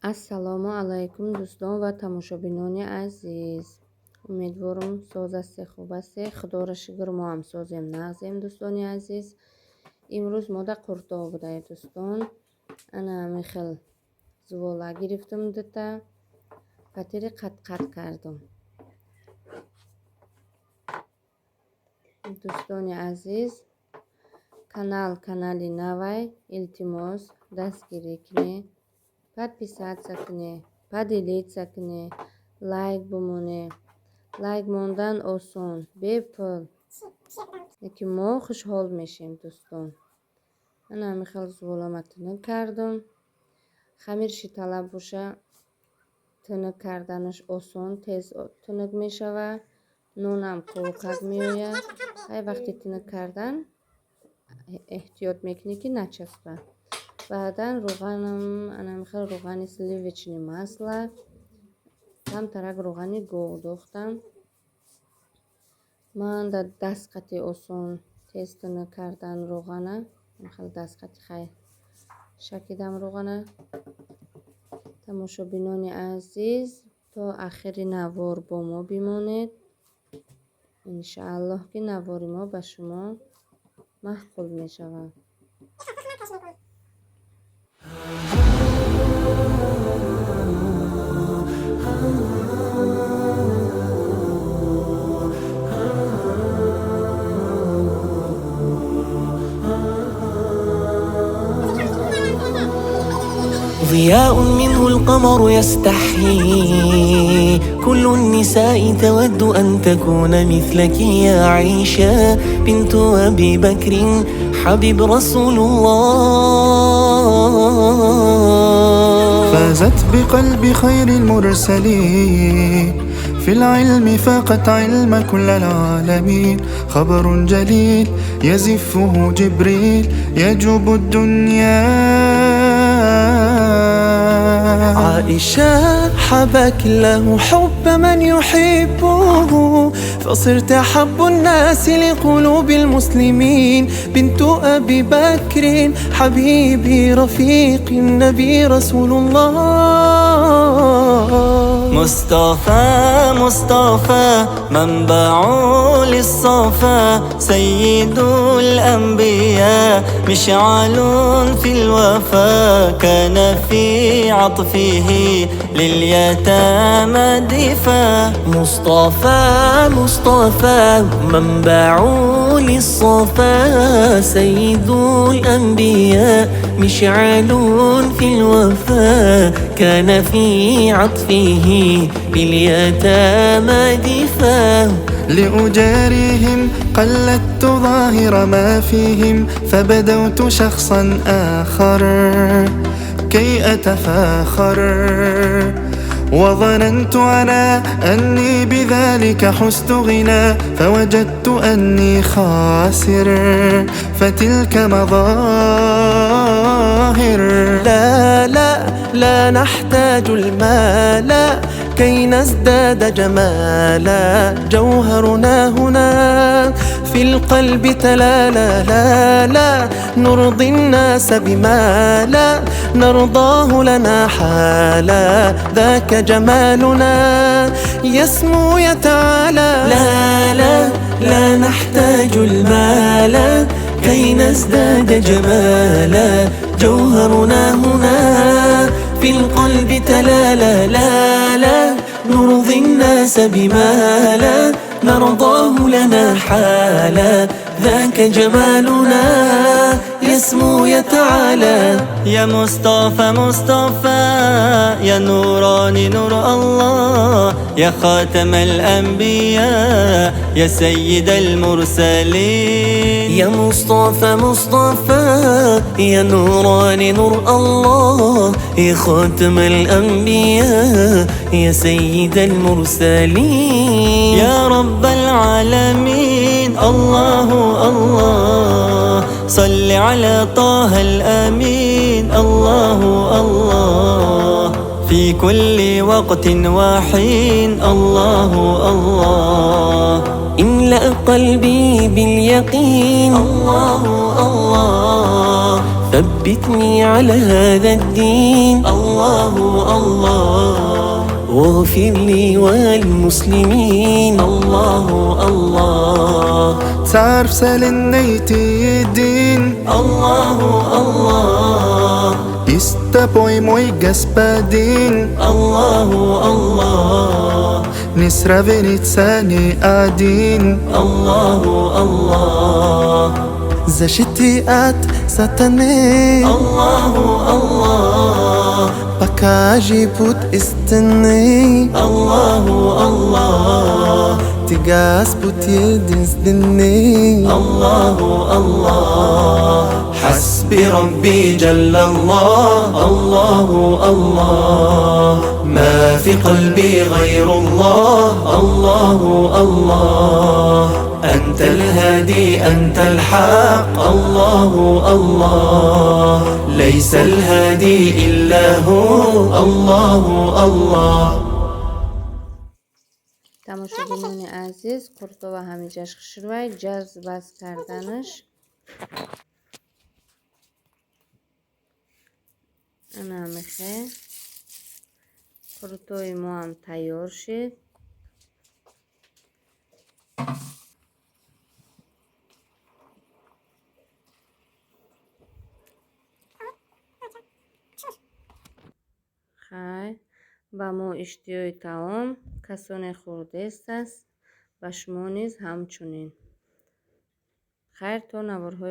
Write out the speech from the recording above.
ассалому алайкум дӯстон ва тамошобинони азиз. Умедворам соз асте, хуб асте. Худоро шукр, мо ҳам созем нағзем дӯстони азиз. Имрӯз мо да қуртоқ будаем дӯстон. Ана ҳамин хел зувола гирифтам дута. Патири қат-қат кардам. Дӯстони азиз, канали навай илтимос дастгирӣ кунӣ. Подписаться кунӣ, поделиться кунӣ, лайк бимонӣ. Лайк мондан осон, бепул. Яки мо хушҳол мешем дӯстон. Ана ҳамин хел зуволама тунук кардам. Хамирши талаб боша, тунук карданаш осон, тез тунук мешавад. Нонам қовқат меояд. Ҳай вақти тунук кардан эҳтиёт мекунӣ ки начаспа. Баъдан рӯғанам анамихел рӯғани сливочный масло, камтарак рӯғани гов дохтам. Ман да дастқати осон тез тунук кардан рӯғана. Анамихел дастқати хай шакидам рӯғана. Тамошобинони азиз, то ахири навор бо мо бимонед. Иншааллоҳ ки навори мо ба шумо маҳқул мешавад. ضياء منه القمر يستحيي كل النساء تود أن تكون مثلك يا عائشة بنت أبي بكر حبيب رسول الله. فازت بقلب خير المرسلين، في العلم فاقت علم كل العالمين. خبر جليل يزفه جبريل يجوب الدنيا. عائشة حباك الله حب من يحبه، فصرت أحب الناس لقلوب المسلمين. بنت أبي بكر حبيبي رفيق النبي رسول الله. مصطفى منبع للصفا، سيد الأنبياء مشعل في الوفا. كان في عطفه لليتامى دفا. مصطفى منبع للصفا، سيد الأنبياء مشعل في الوفا. كان في عطفه باليتامى دفا. لأجاريهم قلدت ظاهر ما فيهم، فبدوت شخصا آخر كي أتفاخر. وظننت أنا أني بذلك حزت غنى، فوجدت أني خاسر، فتلك مظاهر. لا نحتاج المال كي نزداد جمالا. جوهرنا هنا في القلب تلالا. لا نرضي الناس بما لا نرضاه لنا حالا. ذاك جمالنا يسمو يتعالى. لا نحتاج المال كي نزداد جمالا. جوهرنا هنا في القلب تلالا. لا نرضي الناس بما لا نرضاه لنا حالا. ذاك جمالنا يسمو يتعالى. يا مصطفى يا نوراني نور الله. يا خاتم الأنبياء يا سيد المرسلين. يا مصطفى يا نوراني نور الله. يا خاتم الأنبياء يا سيد المرسلين. يا رب العالمين الله الله، صل على طه الأمين الله الله. في كل وقت وحين الله الله. املأ قلبي باليقين الله الله. ثبت ثبتني على هذا الدين. الله الله واغفر لي والمسلمين. الله الله تعرف سالنيتي الدين. الله الله Istapoj moj gospodin. الله الله Nisravenica ni adin. الله الله Zaštiti satane. الله الله Pokaži put istine. الله الله Tigas put jedinstveni. الله الله حسبي ربي جل الله. الله الله ما في قلبي غير الله. الله الله أنت الهادي أنت الحق. الله الله ليس الهادي إلا هو. الله الله тамошобинони азиз, қуртова ҳамиҷаш хушрӯвай ҷаз бас карданаш ана мехе қуртои мо ҳам тайёр шид. хай ба мо иштиёи таом касоне хурдест аст, ба шумо низ ҳамчунин. хайр то наворҳои